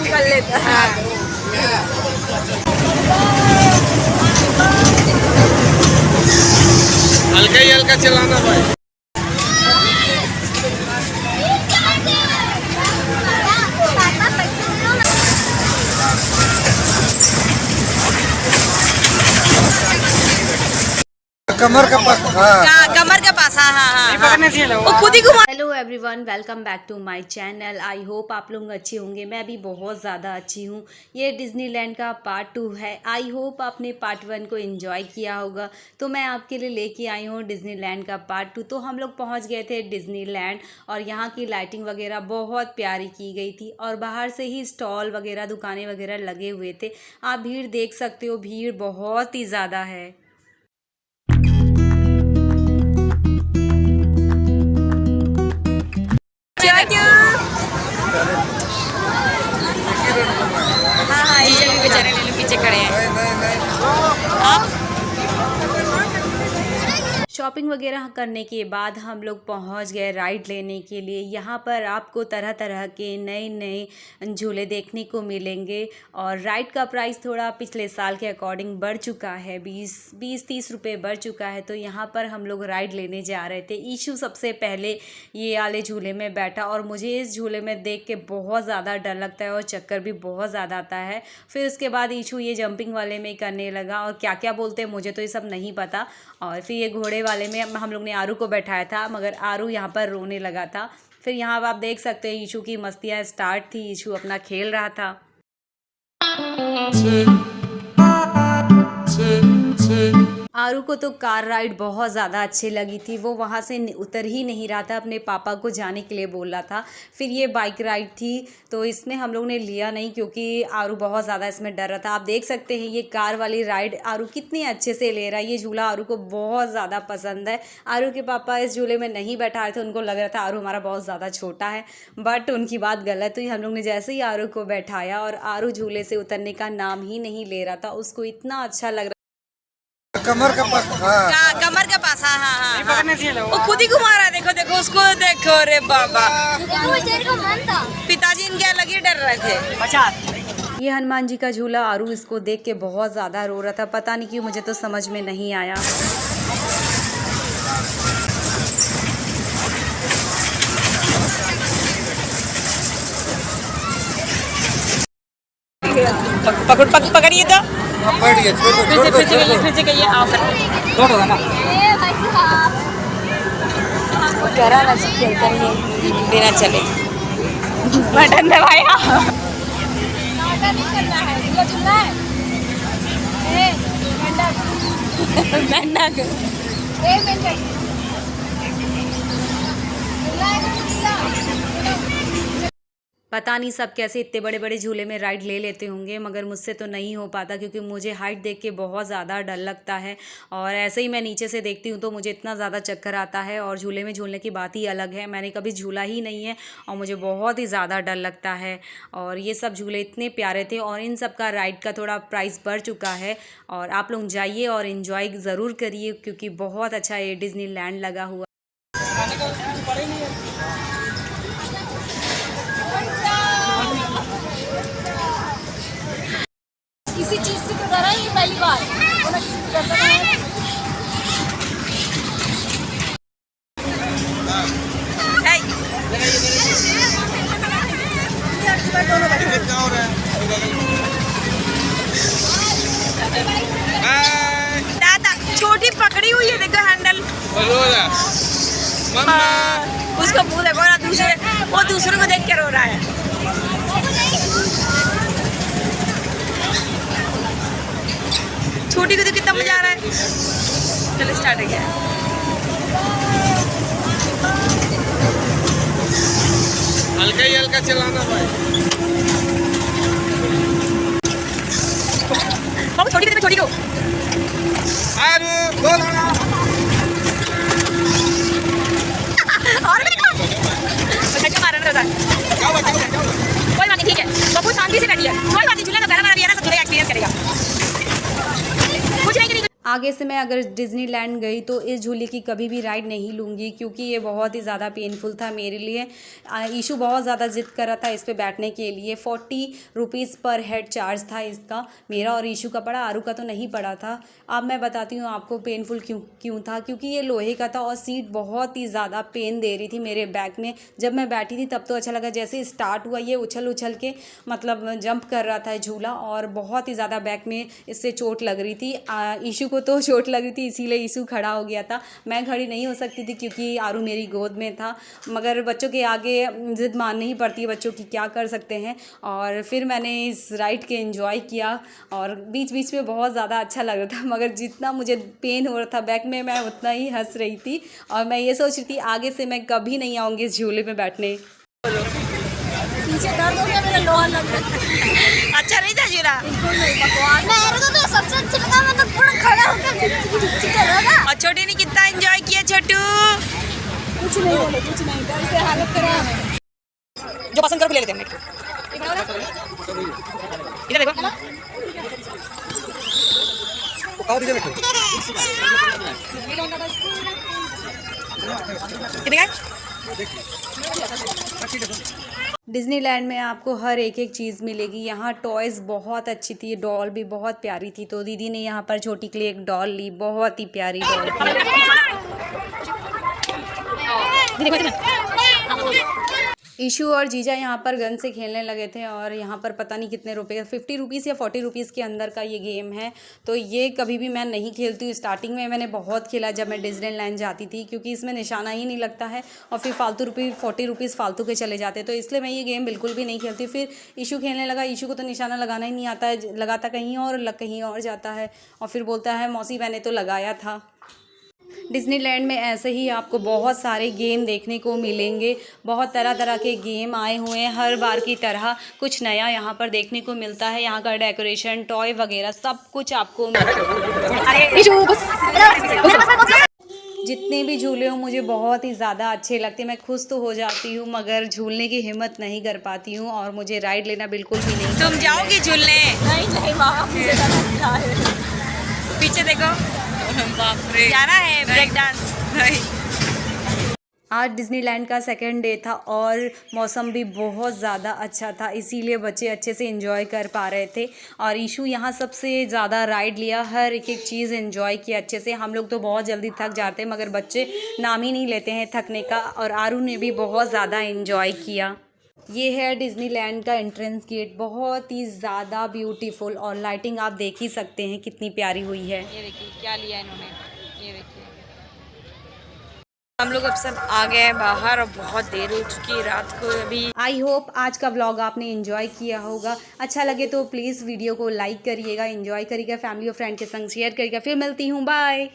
कर लेता है। हल्का ही हल्का चलाना भाई। कमर के पास, कमर के पास, हाँ हाँ हाँ, वो खुद ही घुमा। Hello everyone, welcome back to my channel. I hope आप लोग अच्छे होंगे। मैं भी बहुत ज़्यादा अच्छी हूँ। ये डिज्नीलैंड का पार्ट 2 है। आई होप आपने पार्ट 1 को एंजॉय किया होगा। तो मैं आपके लिए लेके आई हूँ डिज्नीलैंड का पार्ट 2। तो हम लोग पहुँच गए थे डिज्नीलैंड और यहाँ की लाइटिंग वगैरह बहुत प्यारी की गई थी और बाहर से ही स्टॉल वगैरह, दुकानें वगैरह लगे हुए थे। आप भीड़ देख सकते हो, भीड़ बहुत ही ज़्यादा है। हाँ हाँ, ये बेचारे ले लो, पीछे खड़े हैं। शॉपिंग वगैरह करने के बाद हम लोग पहुंच गए राइड लेने के लिए। यहाँ पर आपको तरह तरह के नए नए झूले देखने को मिलेंगे और राइड का प्राइस थोड़ा पिछले साल के अकॉर्डिंग बढ़ चुका है, 20-30 रुपये बढ़ चुका है। तो यहाँ पर हम लोग राइड लेने जा रहे थे। ईशू सबसे पहले ये वाले झूले में बैठा और मुझे इस झूले में देख के बहुत ज़्यादा डर लगता है और चक्कर भी बहुत ज़्यादा आता है। फिर उसके बाद ईशू ये जंपिंग वाले में करने लगा और क्या क्या बोलते हैं मुझे तो ये सब नहीं पता। और फिर ये घोड़े वाले में हम लोग ने आरू को बैठाया था, मगर आरू यहाँ पर रोने लगा था। फिर यहाँ आप देख सकते हैं ईशू की मस्तियाँ स्टार्ट थी, ईशू अपना खेल रहा था। आरू को तो कार राइड बहुत ज़्यादा अच्छी लगी थी। वो वहाँ से उतर ही नहीं रहा था, अपने पापा को जाने के लिए बोल रहा था। फिर ये बाइक राइड थी तो इसमें हम लोग ने लिया नहीं क्योंकि आरू बहुत ज़्यादा इसमें डर रहा था। आप देख सकते हैं ये कार वाली राइड आरू कितने अच्छे से ले रहा है। ये झूला आरू को बहुत ज़्यादा पसंद है। आरू के पापा इस झूले में नहीं बैठा रहे थे, उनको लग रहा था आरू हमारा बहुत ज़्यादा छोटा है, बट उनकी बात गलत हुई। हम लोग ने जैसे ही आरू को बैठाया और आरू झूले से उतरने का नाम ही नहीं ले रहा था, उसको इतना अच्छा लग रहा। कमर के पास, कमर के पास, हाँ हाँ हाँ, वो खुद ही घुमा रहा है। देखो देखो उसको, देखो रे बाबा। पिताजी इनके अलग ही डर रहे थे। ये हनुमान जी का झूला, आरू इसको देख के बहुत ज़्यादा रो रहा था। पता नहीं क्यों, मुझे तो समझ में नहीं आया। पकड़िए तो फिर से कहिए आओ होगा ना। कह रहा ना खेलते नहीं बिना चले बटन दबाया। पता नहीं सब कैसे इतने बड़े बड़े झूले में राइड ले लेते होंगे, मगर मुझसे तो नहीं हो पाता क्योंकि मुझे हाइट देख के बहुत ज़्यादा डर लगता है। और ऐसे ही मैं नीचे से देखती हूँ तो मुझे इतना ज़्यादा चक्कर आता है और झूले में झूलने की बात ही अलग है। मैंने कभी झूला ही नहीं है और मुझे बहुत ही ज़्यादा डर लगता है। और ये सब झूले इतने प्यारे थे और इन सब का राइड का थोड़ा प्राइस बढ़ चुका है। और आप लोग जाइए और इन्जॉय ज़रूर करिए क्योंकि बहुत अच्छा ये डिज्नीलैंड लगा हुआ। किसी चीज से तो डरा ही पहली बार। दादा छोटी पकड़ी हुई है, देखो हैंडल। उसका मुंह देखो ना, वो दूसरे को देख के रो रहा है। छोटी को तो कितना मजा आ रहा है। चलो स्टार्ट हो गया। हल्का ही हल्का चलाना भाई। छोटी को और मारा ना कोई बात नहीं, ठीक है बबू शांति से बैठिए, कोई बात नहीं। झूला तो घर वाला भी है ना, सब एक्सपीरियंस करेगा। कुछ नहीं आगे से मैं अगर डिज़नीलैंड गई तो इस झूले की कभी भी राइड नहीं लूँगी, क्योंकि ये बहुत ही ज़्यादा पेनफुल था मेरे लिए। ईशू बहुत ज़्यादा ज़िद कर रहा था इस पे बैठने के लिए। 40 रुपीज़ पर हेड चार्ज था इसका। मेरा और ईशू का पड़ा, आरू का तो नहीं पड़ा था। अब मैं बताती हूँ आपको पेनफुल क्यों था, क्योंकि ये लोहे का था और सीट बहुत ही ज़्यादा पेन दे रही थी मेरे बैक में। जब मैं बैठी थी तब तो अच्छा लगा, जैसे स्टार्ट हुआ ये उछल के मतलब जंप कर रहा था झूला, और बहुत ही ज़्यादा बैक में इससे चोट लग रही थी। ईशू को तो चोट लग रही थी, इसीलिए ईशू खड़ा हो गया था। मैं खड़ी नहीं हो सकती थी क्योंकि आरू मेरी गोद में था, मगर बच्चों के आगे ज़िद माननी ही पड़ती है, बच्चों की क्या कर सकते हैं। और फिर मैंने इस राइड के एंजॉय किया और बीच बीच में बहुत ज़्यादा अच्छा लग रहा था, मगर जितना मुझे पेन हो रहा था बैक में मैं उतना ही हंस रही थी। और मैं ये सोच रही थी आगे से मैं कभी नहीं आऊँगी इस झूले में बैठने। पीछे दर्द हो गया, मेरा लोहा लग रहा। अच्छा नहीं था जीरा? बिल्कुल नहीं, बकवास। मेरे को तो सबसे अच्छा लगा, मैं तो पूरा खड़ा होकर झुक कर रहा था। और छोटी ने कितना एंजॉय किया छोटू? कुछ नहीं बोले, कुछ नहीं, डर से हालत करा हमें। जो पसंद करो ले लेते हैं। इधर देखो। कितने का? डिज़नीलैंड में आपको हर एक चीज़ मिलेगी। यहाँ टॉयज़ बहुत अच्छी थी, डॉल भी बहुत प्यारी थी। तो दीदी ने यहाँ पर छोटी के लिए एक डॉल ली, बहुत ही प्यारी डॉल थी। ईशू और जीजा यहाँ पर गन से खेलने लगे थे और यहाँ पर पता नहीं कितने रुपए का, 50 रुपीज़ या 40 रुपीज़ के अंदर का ये गेम है। तो ये कभी भी मैं नहीं खेलती हूँ। स्टार्टिंग में मैंने बहुत खेला जब मैं डिज़नीलैंड जाती थी, क्योंकि इसमें निशाना ही नहीं लगता है और फिर फालतू 40 रुपीज़ फालतू के चले जाते, तो इसलिए मैं ये गेम बिल्कुल भी नहीं खेलती। फिर ईशू खेलने लगा, ईशू को तो निशाना लगाना ही नहीं आता है, लगाता कहीं और कहीं और जाता है और फिर बोलता है मौसी मैंने तो लगाया था। डिज़नीलैंड में ऐसे ही आपको बहुत सारे गेम देखने को मिलेंगे। बहुत तरह तरह के गेम आए हुए हैं, हर बार की तरह कुछ नया यहाँ पर देखने को मिलता है। यहाँ का डेकोरेशन, टॉय वगैरह सब कुछ आपको जितने भी झूले हो मुझे बहुत ही ज़्यादा अच्छे लगते हैं। मैं खुश तो हो जाती हूँ मगर झूलने की हिम्मत नहीं कर पाती हूँ और मुझे राइड लेना बिल्कुल भी नहीं। तुम जाओगी झूलने? नहीं वहाँ मुझे डर है। पीछे देखो, बाप रे, जाना है ब्रेक डांस। आज डिज़नीलैंड का सेकंड डे था और मौसम भी बहुत ज़्यादा अच्छा था, इसीलिए बच्चे अच्छे से एंजॉय कर पा रहे थे। और ईशू यहाँ सबसे ज़्यादा राइड लिया, हर एक चीज़ एंजॉय किया अच्छे से। हम लोग तो बहुत जल्दी थक जाते हैं मगर बच्चे नाम ही नहीं लेते हैं थकने का, और आरू ने भी बहुत ज़्यादा एंजॉय किया। ये है डिज़नीलैंड का एंट्रेंस गेट, बहुत ही ज़्यादा ब्यूटीफुल, और लाइटिंग आप देख ही सकते हैं कितनी प्यारी हुई है। ये देखिए क्या लिया इन्होंने, ये देखिए। हम लोग अब सब आ गए हैं बाहर और बहुत देर हो चुकी है रात को अभी। आई होप आज का व्लॉग आपने एंजॉय किया होगा। अच्छा लगे तो प्लीज़ वीडियो को लाइक करिएगा, एंजॉय करिएगा, फैमिली और फ्रेंड के संग शेयर करिएगा। फिर मिलती हूँ, बाय।